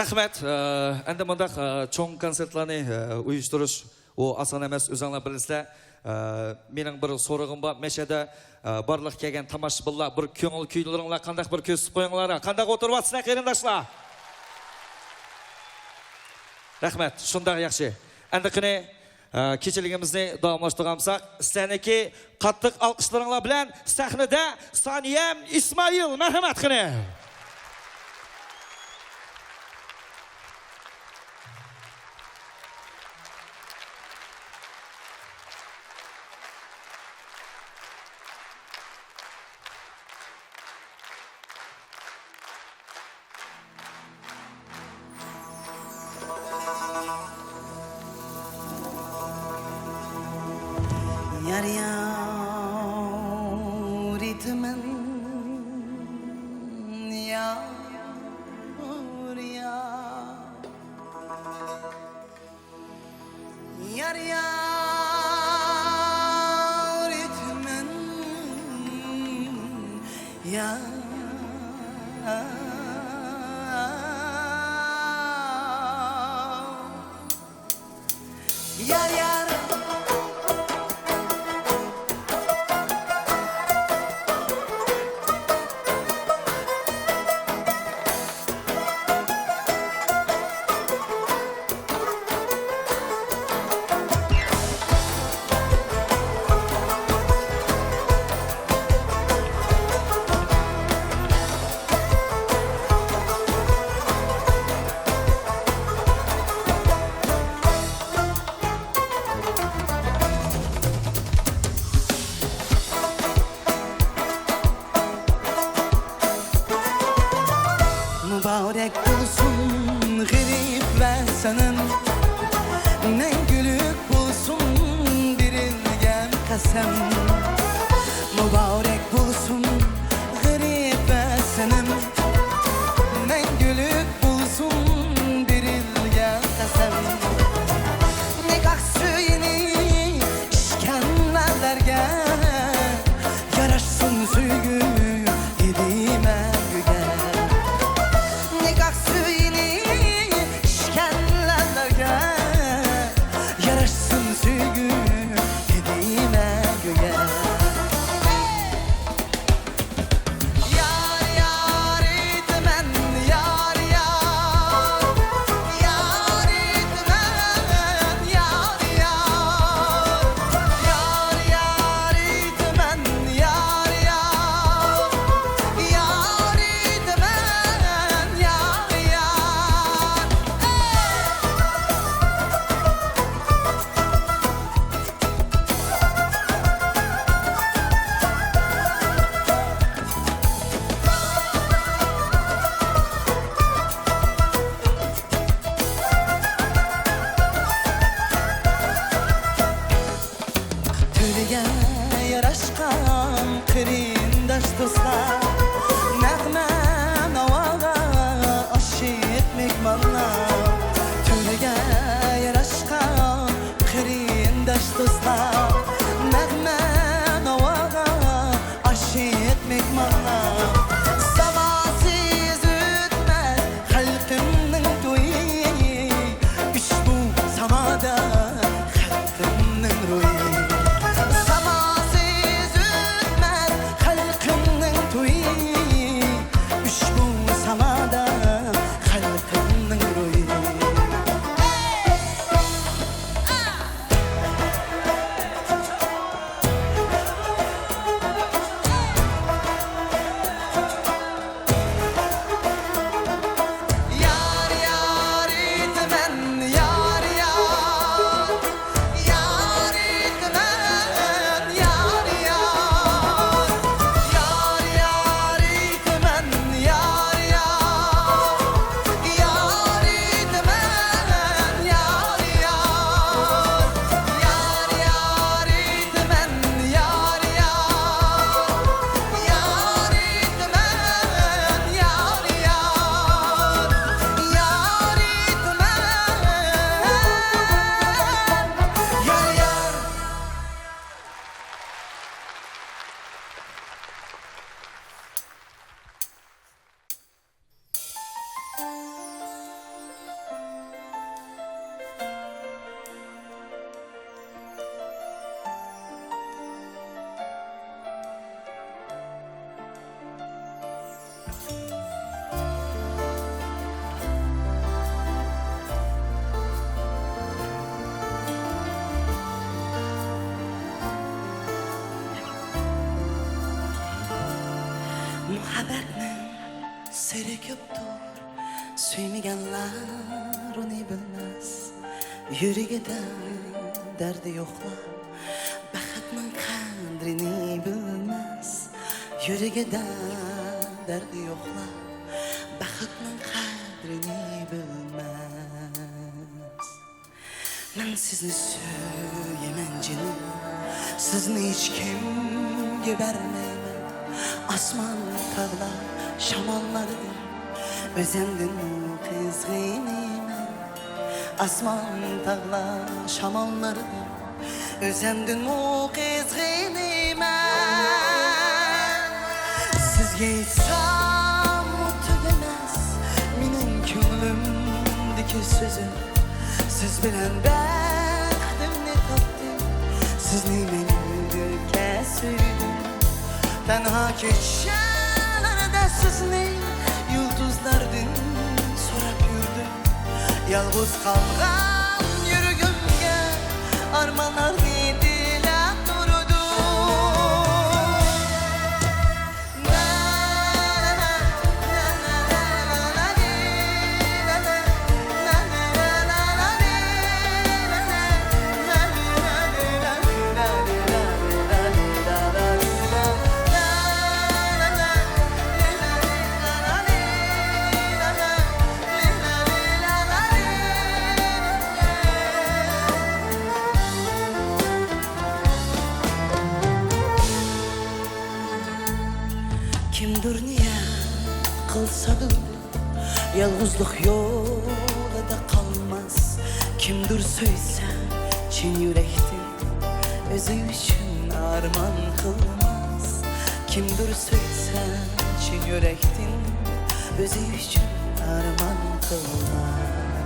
Rahmet, endi mundaq cho'ng konsertlarni uyushtirish u oson emas, o'zinglar bilasizlar. Mening bir so'rig'im bor, meshada barliq kelgan tomoshabinlar bir ko'ngil kuylaringlar qanday bir ko'rsatib qo'yinglar. Qanday o'tiryapsizlar qarindoshlar? Rahmet, shunday yaxshi. Endi qani kechiligimizni davomlashtiramiz. Sizlarniki qattiq olqishlaringlar bilan sahnada Soniyam Ismoil, marhamat qani. Yar yar ritmen yar yar yar ritmen yar yar yar Muhabbetning siri ko'pdir, suymaganlar uni bilmas. Yuragida dardi yo'qlar, baxtning qadrini bilmas. Yuragida dardi yo'qlar, baxtning qadrini bilmas. Men sizni so'yaman jinim, sizni hech kimga bermayman. Osmon tog'lar shamollardir, o'zimdan qizg'inaman. Osmon tog'lar shamollardir, o'zimdan qizg'inaman. Sizga aytsam tugamas mening ko'nglimdagi so'zim. Siz bilan baxtimni topdim, sizni men yurga suydim. Tenha kechalarda sizni yulduzlardan so'rab yurdim. Yalnız kalgan yürgümge armanlarni dilab turdim. Kimdir niyat qilsadır, yalnızlık yolida qalmas. Kimdir söysə chin yurakdan, o'zi uchun armon qilmas. Kimdir söysə chin yurakdan, o'zi uchun armon qilmas.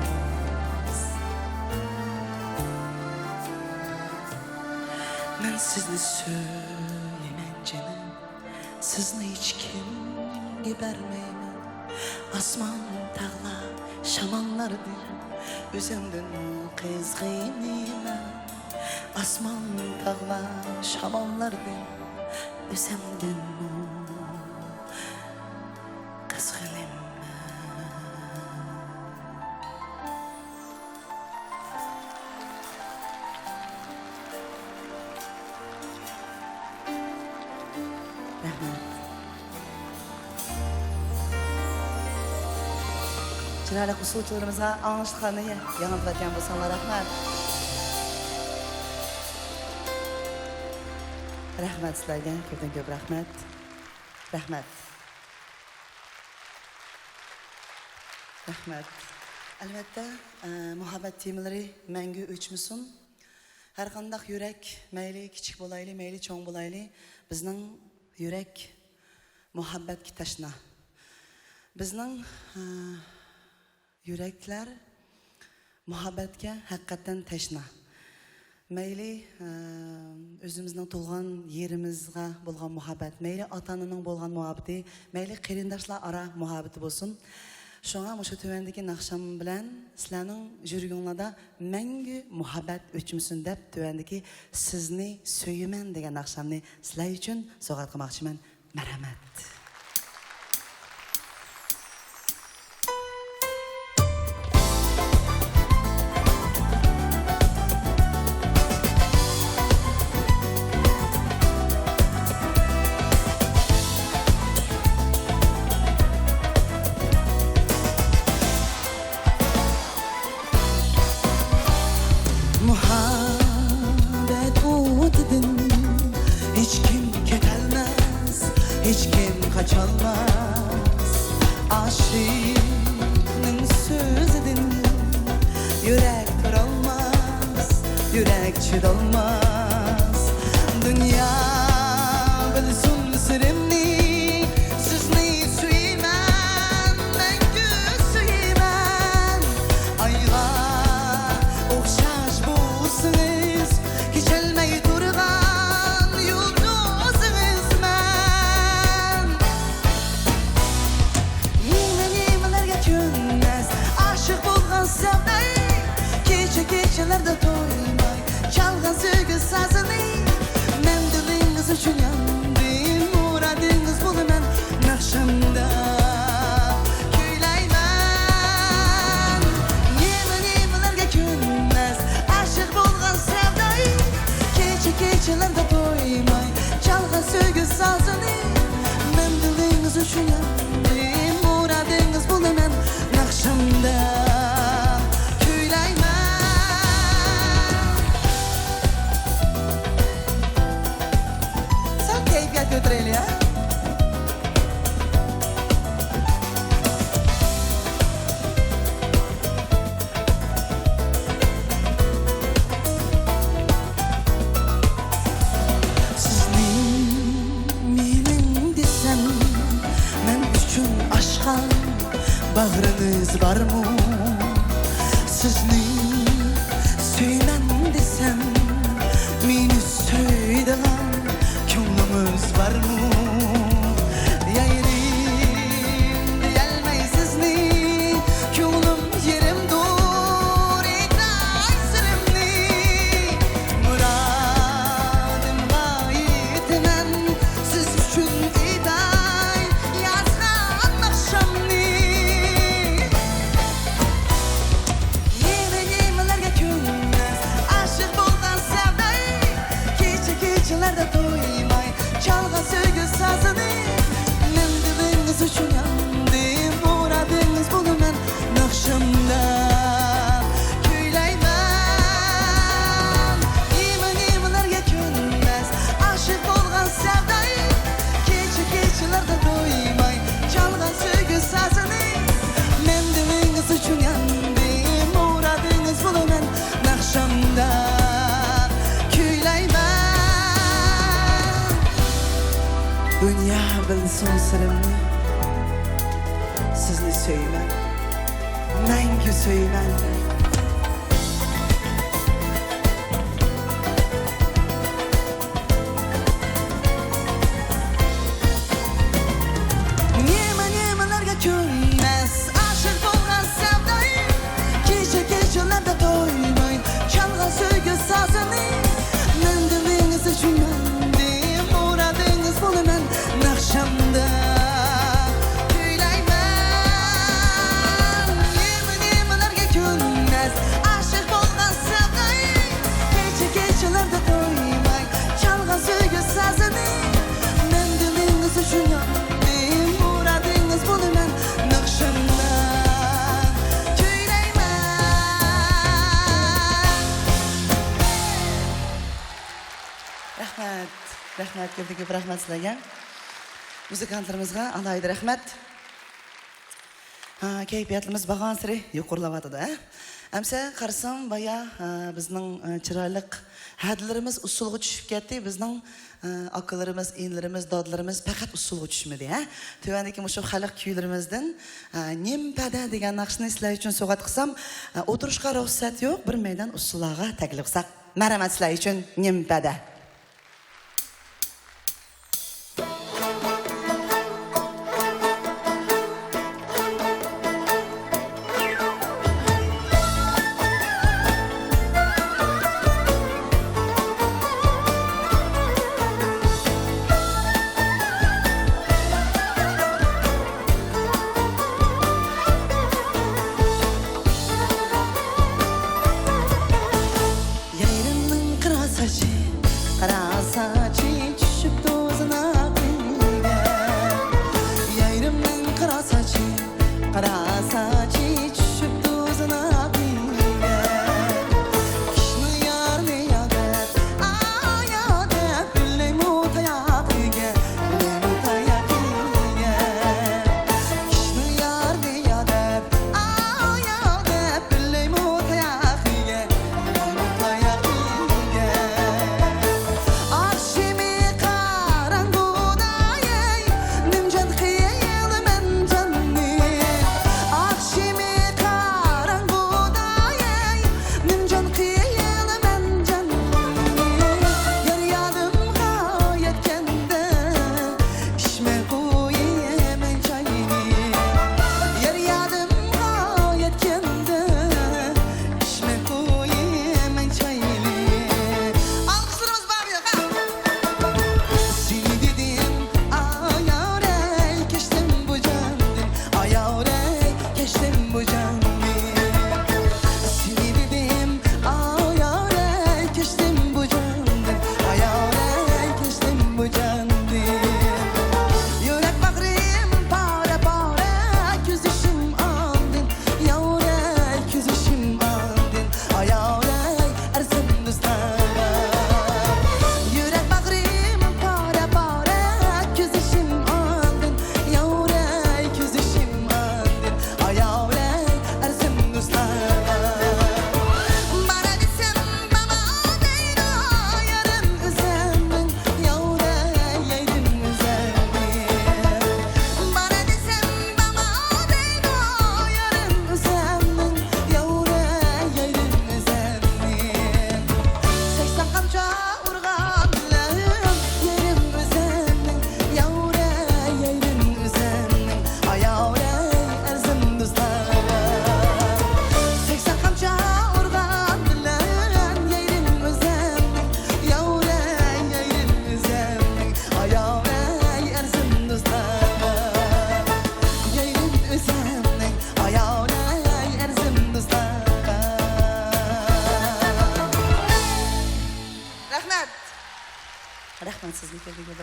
Men sizni so'yaman jinim, sizni hech kimga bermayman. Osmon tog'lar shamollardir, o'zimdan qizg'inaman. Osmon tog'lar shamollardir, o'zimdan qizg'inaman. Rahmat. Chiroyli qo'shuvchilarimizga anglashlarni yangilatgan bo'lsanglar rahmat. Rahmat sizlarga, ko'pdan ko'p rahmat. Rahmat. Rahmat. Albatta, muhabbat temalari mangu o'chmasin. Har qanday yurak, mayli kichik bo'layli, mayli cho'ng bo'layli, bizning yurak muhabbatga tashna. Bizning yuraklar muhabbatga haqiqatan tashna. Mayli o'zimizning tug'ilgan yerimizga bo'lgan muhabbat, mayli ota-onaning bo'lgan muhabbati, mayli qarindoshlar ara muhabbati bo'lsin. Şoňa muşu tövendeki naqşam bilen sizlarning jürgüňlarda mangu muhabbat öçmüsün dep tövendeki sizni söýümen degan naqşamny sizlar üçin sogat qilmoqchiman. Marhamat. Muhabbet uğudun, hiç kim ketelmez, hiç kim kaçalmaz. Aşığın sözüdün, yürek kırılmaz, yürek çırılmaz. Dünya bilsin sırrımni, sizni süymen, mengü süymen. Ayğa okşaş bulsunuz, hiç elmey durgan yulduzunuz men. Nimelerge könmez, aşık bulgan sevday, gece gecelerde doymay, çalgan sögü sazını. Men dilingiz denginiz üçün yandım muradınız bul hemen nakşımda küyleymen Sal keyfiyat götürelim ya Bağrınız var mı? Sizni söylen desem Meni söyleyen Könlümüz var mı? Yayırım diyelmey sizni Könlüm yerim dur İtay sırımni Muradım gayetinden Siz üçün İtay yazgan akşamni Gecelerdə doymay çalğan söygü sazını Mən diliniz üçün yandım muradınız bunu mən nakşımda küyleymen İman-imanlarga könməz aşıq bolğan sevdayı Gecelərdə doymay çalğan söygü sazını Mən diliniz üçün yandım muradınız bunu mən nakşımda Dünya bilsin sırrımı Sizni söylen Məngü söylen Yemen-yemenlerge könməz Aşık bolğan sevdayı Gecelərdə doymayın Çalğan söygü sazını Mən diliniz üçün yandım muradınız bul hemen nakşamda küyleymen Yemen-yemenlerge könməz aşık bolğan sevdayı Gecelərdə doymay çalğan söygü sazını Mən diliniz üçün yandım muradınız bul hemen nakşamda Rahmet, rahmet geldi gibi rahmet sizlerge. Müzikantlarımızga alaydı rahmet. Keyfiyatımız bağan siri yuqurlavadı da. Әмсе қарсам бая біздің чырайлық әділеріміз ұсылғы түшіп кетті. Біздің акыларымыз, енлеріміз, дадыларымыз пәкәт ұсылғы түшмеді. Төвәндегі мұшы халық күйлеріміздің немпәді деген нақшыны сілай үшін соғат қысам. Отырышқа рұқсат жоқ, бір мейдан ұсылаға тәкілі қысақ. Мәрәмәт сілай үшін немпәді.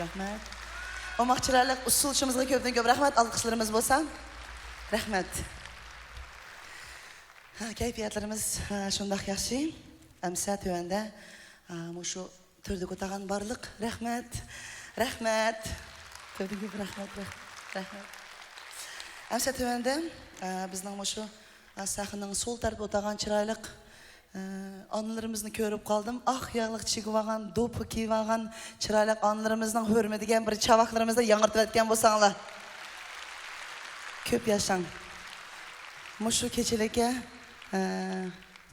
Rahmet. Omakçılarlık usulçumuzga köpten köp rahmet. Alkışlarımız bolsa. Rahmet. Keyfiyatlarımız şundak yaxşı. Amsa tövende şu türdü kotagan barlık. Rahmet. Rahmet. Türdü köp rahmet. Rahmet. Amsa tövende bizning şu sahının sol tarafı otagan çıraylık anılarımızını görüp kaldım. Ah yağlık çıkıvagan, dopu kivagan çıraylık anılarımızdan hürmedigen bir çavaklarımızda yangırtıp etken bolsaňlar. Köp yaşaň. Muşu keçeleke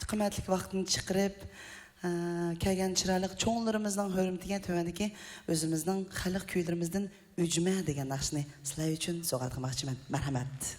kıymetlik vaktini çıkarıp kelgen çıraylık çoğunlarımızdan hürmetigen tövendeki özümüzden halk köylerimizden ücme degen nakşını sizler üçün soğatmakçımın. Merhamet.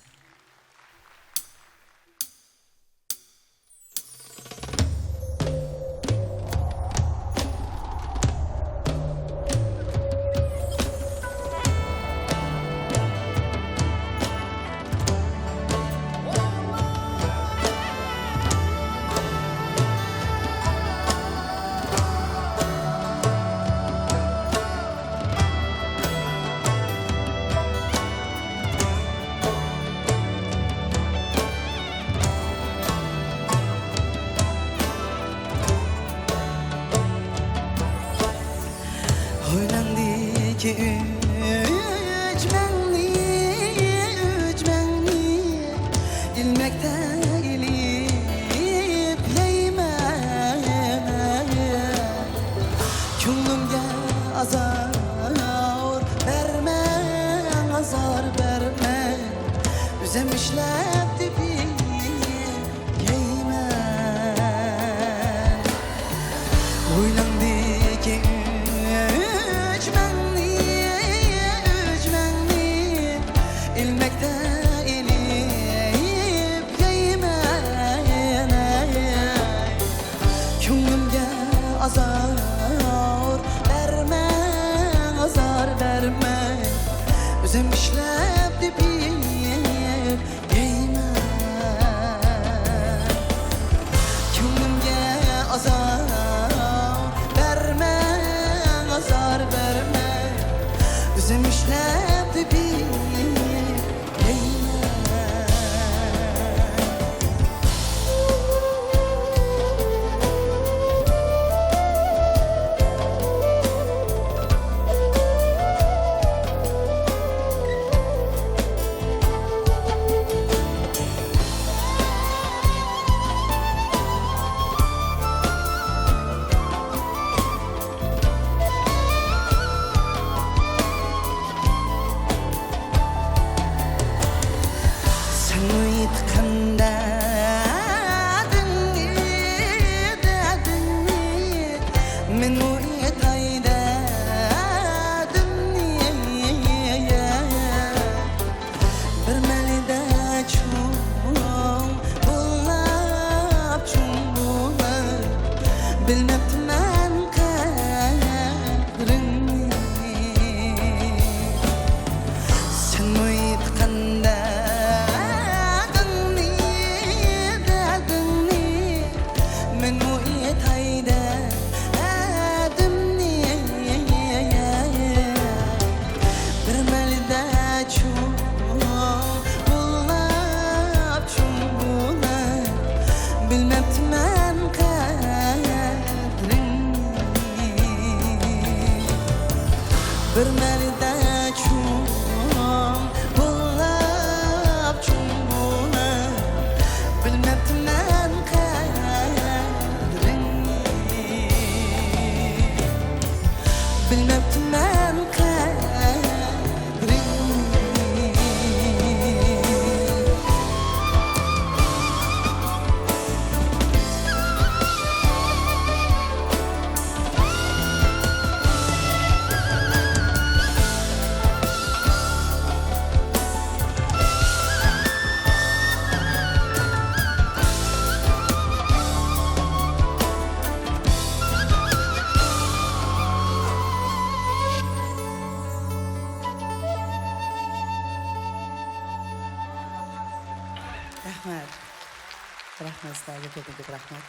Rahmet sizlerge köpündük rahmet.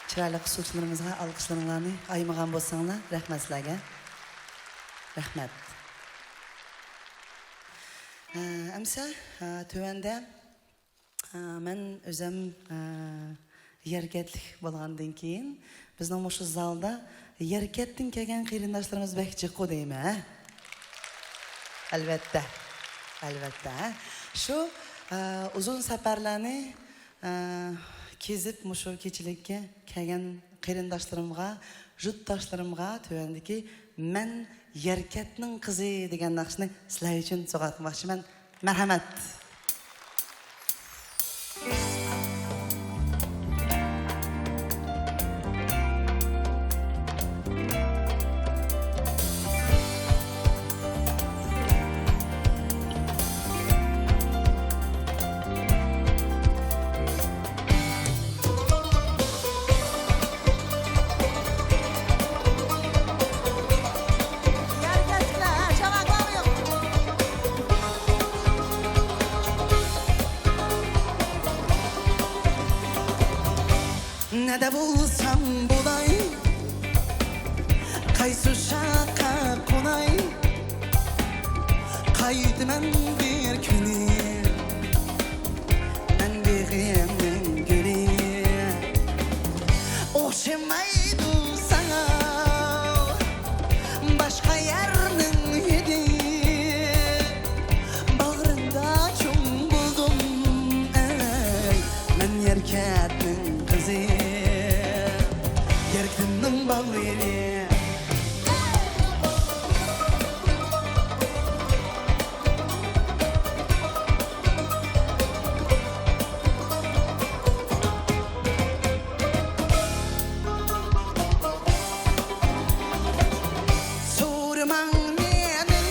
Çıraylık usulçularımızga alkışlarınlarını aymagan bolsaňlar rahmet sizlerge. Рахмат. Әмсә, төвәндә мен өзім еркетлік болғандың кейін, біздің мұшы залда еркеттің келген қиырындашларымыз бәкчі қодайма. Әлбәтті. Шу uzun səfərlərini kezib мұшу keçilikке келген қиырындашларымға, жұтташларымға төвәндікі мен еркетнің қызы деген нақшыны сілай үшін соғатмақшы мен. Мәрхәмәт. Ne de bulsam bulay, kaysu şaka konay, kaydı men bir günü, ben bir gülü, okşamaydı sana, başka yerinin yedi, bağrında çoğun buldum, ben yerketin kızı. Yerkinin bağlıydı. Sorman menenden,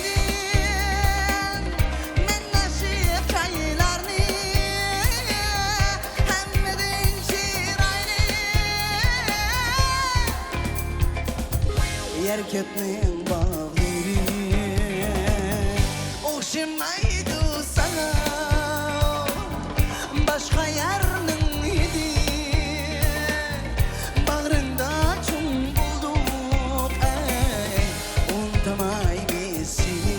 men aşık çaylarını, hemmeden şirayını. Yerketnin bağları okşamaydı sana, başka yerinin yedi, bağrında çoğun bulduk, unutmay biz seni.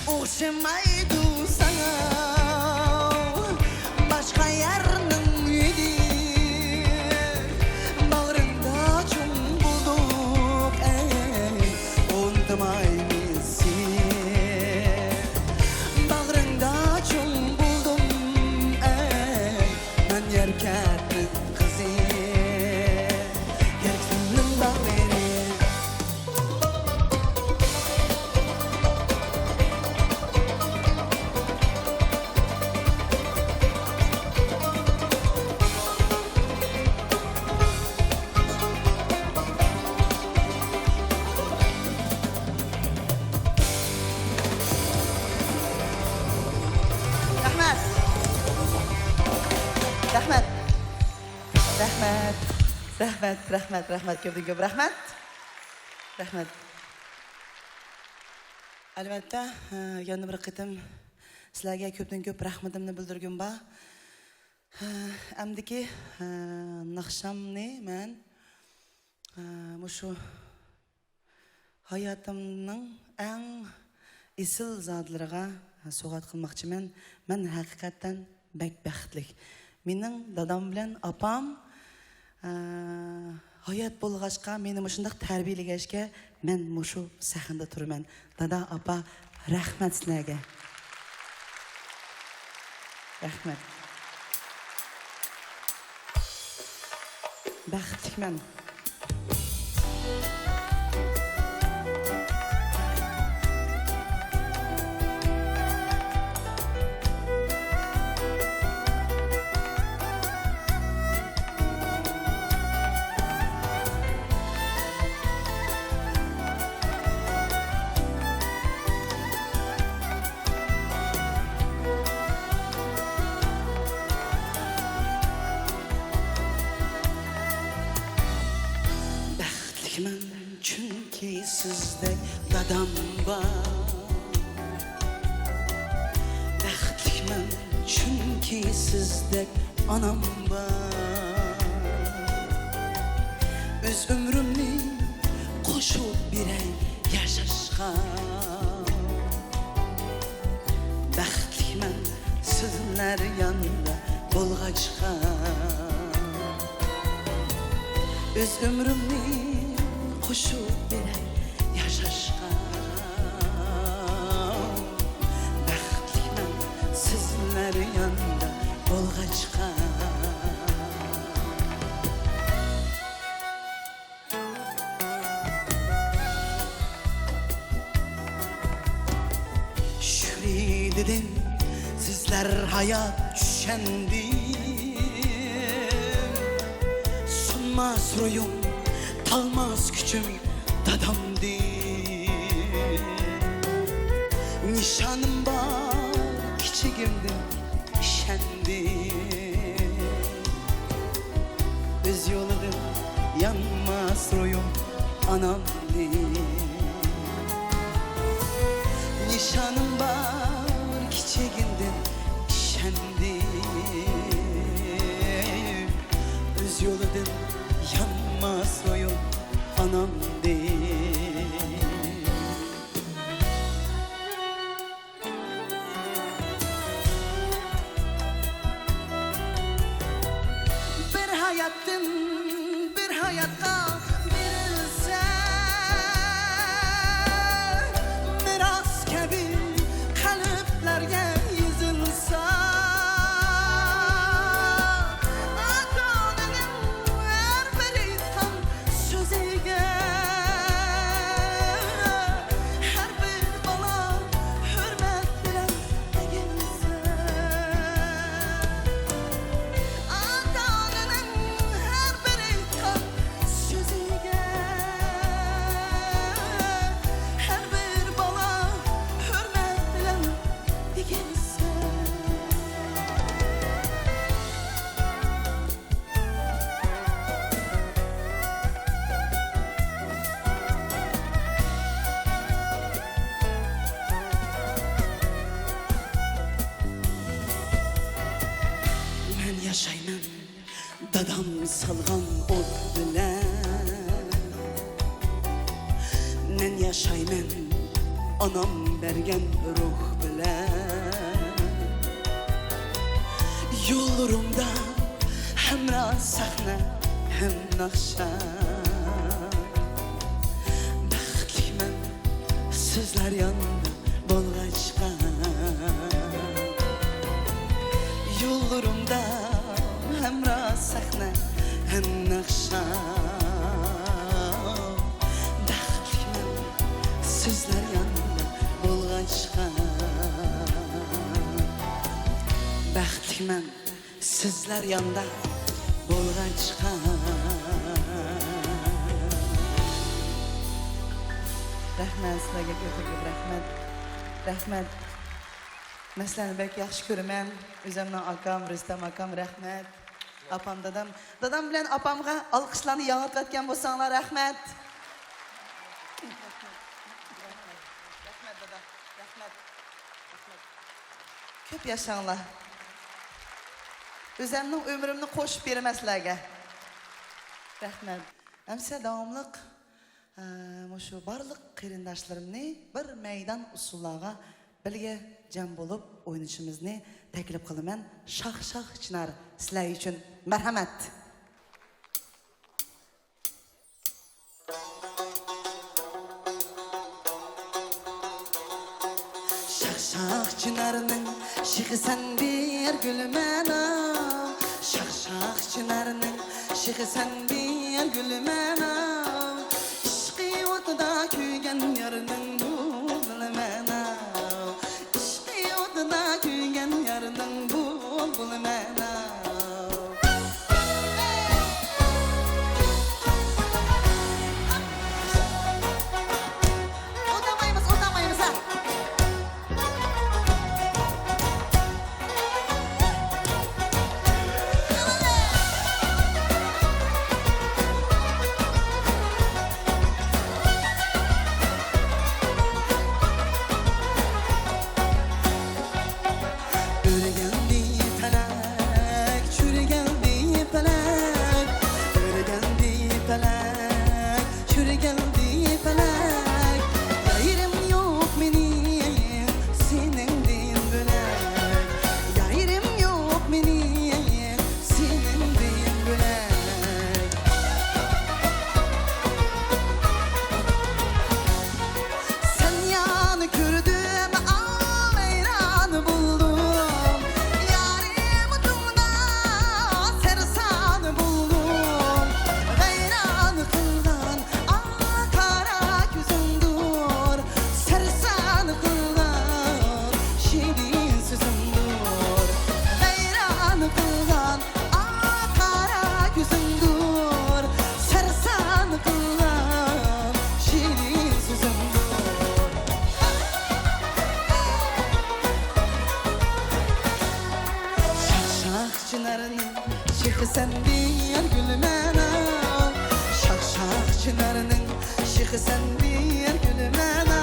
Okşamaydı sana, başka yerinin yedi, bağrında çoğun bulduk, unutmay biz seni. Bağrında çoğun buldum, ben yerketin kızı, yerkinin bağları. Rahmat, köpten köp rahmat. Albatta, yana bir qitim sizlarga köpten köp rahmatimni bildirgim ba. Amdiki naqshamni men mushu hayotimning eng isil zotlarga so'g'at qilmoqchiman. Men haqiqatan baxtli. Mening dadam bilan apam hayat bo'lg'achqa meni mushundaq tarbiyalagashga men mushu sahnada turaman. Dada, apa, rahmat sizlarga. Rahmat. Baxtliman. dadam var. Baxtliman chunki sizdek anam var. Öz ömrümni qo'shib beray yashashga. Baxtliman sizlar yanında bo'lg'achqa. Öz ömrümni qo'shib beray yashashga. Baxtliman sizlar yanında bo'lg'achqa. Dedim sizler hayat düşendim. Sunmaz ruyum, talmaz küçüm dadamdım. Nişanım var kiçigimdim, işendim. Öz yoludur yanmaz ruyum anamdım. Nişanım var kiçigimdim, işendim. Öz yoludur yanmaz soyum anam değil. Bir hayatım bir hayatta verilse, miras gibi kalplerge yazılsa, atanın her biri tam sözüge, her bir bala hürmet bilen egilse. Atanın her biri tam sözüge, her bir bala hürmet bilen egilse. Men yaşayman dadam salgan ot bilen. Men yaşayman anam bergen ruh bilen. Yollarımda hemra sahne hem nakşa. Baxtliman sizlar yanında bo'lg'achqa. Yollarımda hemra sahne hem nakşa. Baxtliman sizlar yanında bo'lg'achqa. Baxtliman sizlar yanında bo'lg'achqa. Rahmat sizlarga ko'p rahmat. Rahmat. Mesela bek yaxshi ko'raman. O'zimning akam Rustam akam rahmat. Apam dadam. Dadam bilan apamga alqishlarni yang'atayotgan bo'lsanglar rahmat. Rahmat dadam. Rahmat. Ko'p yashanglar. O'zimning ömrümni qo'shib beraman sizlarga. Rahmat. Hamsa davomliq şu barliq qarindoshlarımni bir meydan usullarga birga jam bo'lib o'ynashimizni taklif qilaman. Shax chinar sizlar uchun. Marhamat. Shax chinarning shixi sen bir gulmana. Shax chinarning shixi sen bir gulmana. Ishqi o'tida kuygan yarning bu bilmana. Ishqi o'tida kuygan yarning bu bilmana. O'tamaymiz ha. şıkı sen bir gülmene şak şak çınarının şıkı sen bir gülmene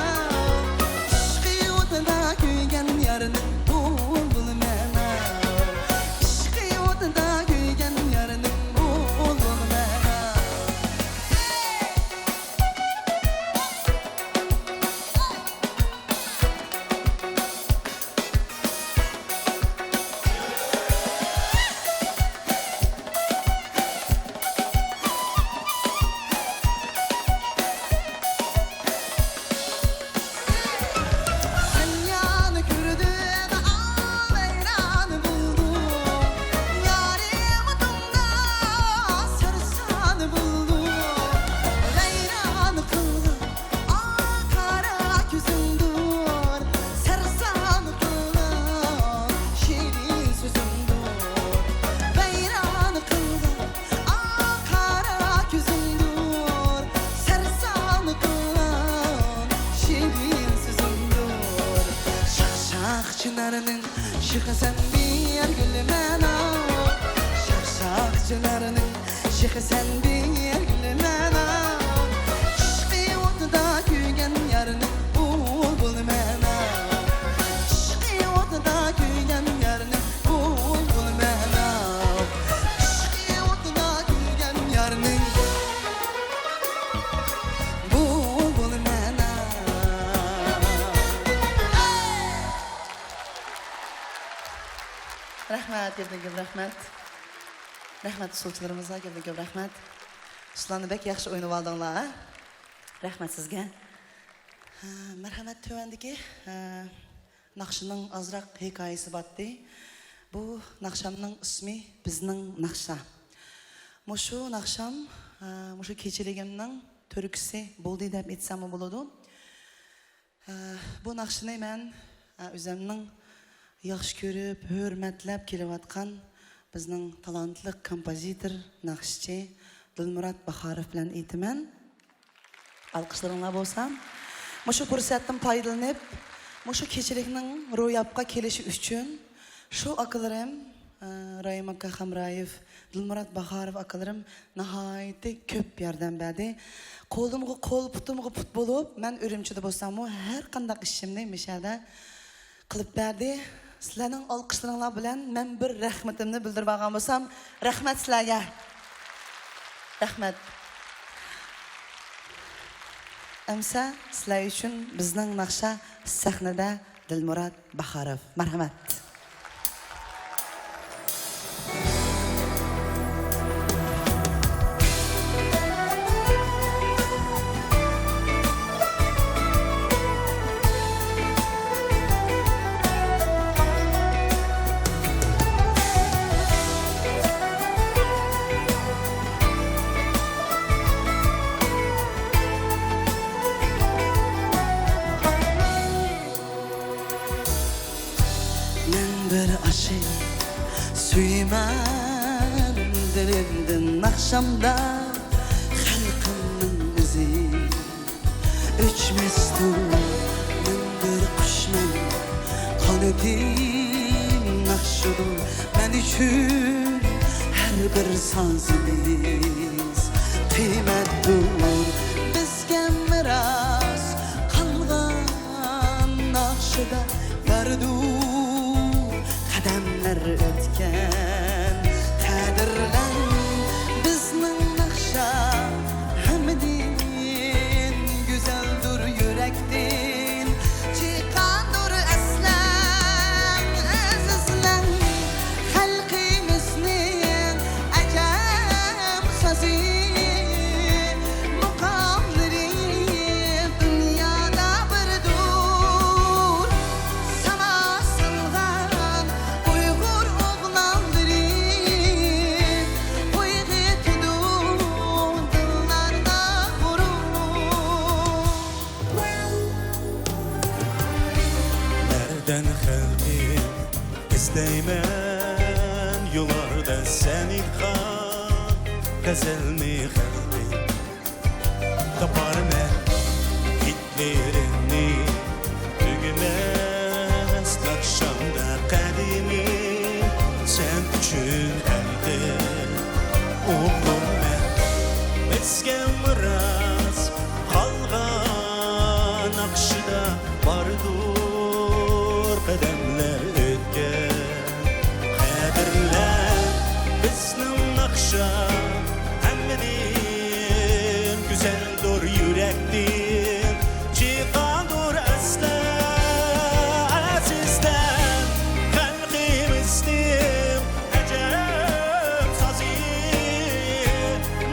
İşkı odada kuygen yarının bulbul mene İşkı odada kuygen yarının bulbul mene Dünya'nı kürdüm, ağlayranı buldum. Yarim adımda sarısanı buldum. Leyranı kıldım, kara gözümdür. Sarısanı kıldım, şirin sözümdür. Leyranı kıldım, kara gözümdür. Sarısanı kıldım, şirin sözümdür. Şak şak çınarının şıkı sen bir gülmene Şak şak çınarının şıkı sen bir gülmene İşkı odada kuygen yarının bulbul mene İşkı odada kuygen yarının bulbul mene İşkı odada kuygen yarının bulbul mene Rahmat, geldik rahmat. Rahmat solçularımıza geldik rahmat. Sizlarni bek yaxshi o'ynab oldinglar, ha? Rahmat sizga. Marhamat tövendiki naqshining azroq hikoyasi botdi. Bu naqshamning ismi bizning naqsha. Mushu naqsham, mushu kechiligimning turkisi bo'ldi deb aytsam bo'ladi. Bu naqshini men o'zimning yaxshi ko'rib, hurmatlab kelayotgan bizning talantli kompozitor, naqshchi Dilmurod Baxarov bilan aytaman. Alqishlaringlar bo'lsa, mushu fursatdan foydalanib, mushu kechilikning ro'yobga kelishi uchun shu akalarim Rahim aka Hamrayev, Dilmurod Baxarov akalarim nihoyatda ko'p yordam berdi. Qo'limga qo'l, putimga put bo'lib, men Urumchida bo'lsam, har qanday ishimni mishada qilib berdi. Sizlarning alqishlaringlar bilan men bir rahmatimni bildirib olgan bo'lsam, rahmat sizlarga. Rahmat. Amsa sizlar uchun bizning naqsha sahnada Dilmurod Baxarov. Marhamat. Bir aşık suyman dilimden akşamda halkımın izi uçmestur ben bir kuşman kanadim nakşudur ben için her bir sazimiz kıymettir bizge miras kalgan nakşıda verdur Kademler ötken kadirlen bizning naqsha hamdin güzeldir yürektin çıkandır aslan azizlan halqimizning ajab sazi muqamları dünyada birdur sana sılgan Uygur oğlanları uygutudur dıllarda vurur Nereden xəlqim istəymən Yollarda səni xan Qəzəlmi xəlqim Tapar mən hitlerini Tügüməz Nakşamda qədimi Sən üçün əldir bardır qadamlar o'tgan qadrlar bizning naqsha hammadan güzeldir yurakdan chiqadur asla azizdan xalqimizning ajab sozi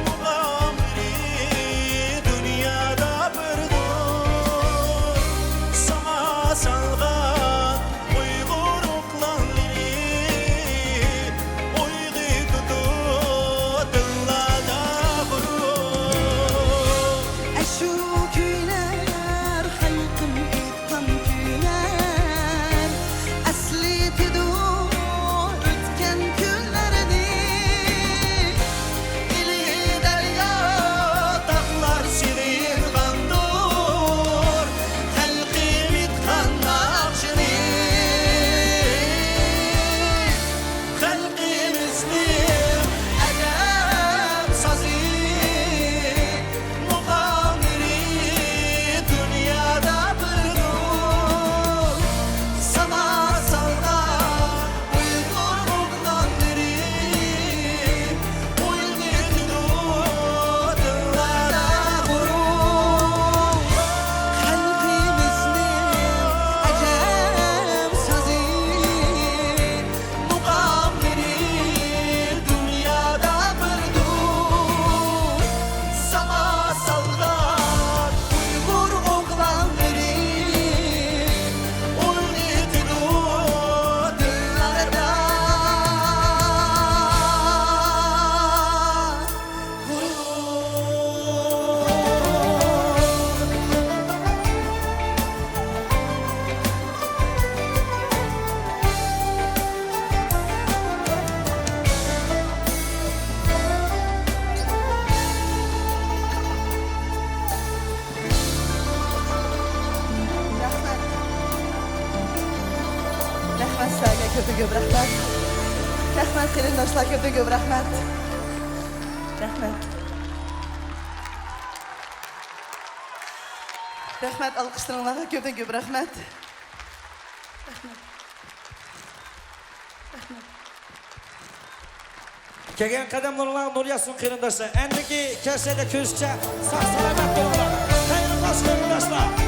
muqamri dunyoda birdir sana salgan uyg'ur oqlanlari o'ydi tutib dillada qurur Aşu kuylar halkım etkan kuylar asli tidu ötken günlerdi ili derya dağlar sıyırgandır halkım itkan nakşini halkımızın acayip sazı muqamiri dünyada birdir sana salgan uyg'ur oqlanlari o'yni tutib dillada qurur Kalbimizin acayip sazı muqamiri dünyada birdir sana salgan uyg'ur oqlanlari o'yni tutib dillada Rahmat sizlarga ko'p rahmat. Rahmat qarindoshlar ko'p rahmat. Rahmat. Rahmat alqışlaringlarga ko'p rahmat. Kelgan qadamlarga nur yasin qarindoshlar. Endiki kasada ko'zcha sog' salomat bo'linglar. Xayr-xo'sh qarindoshlar.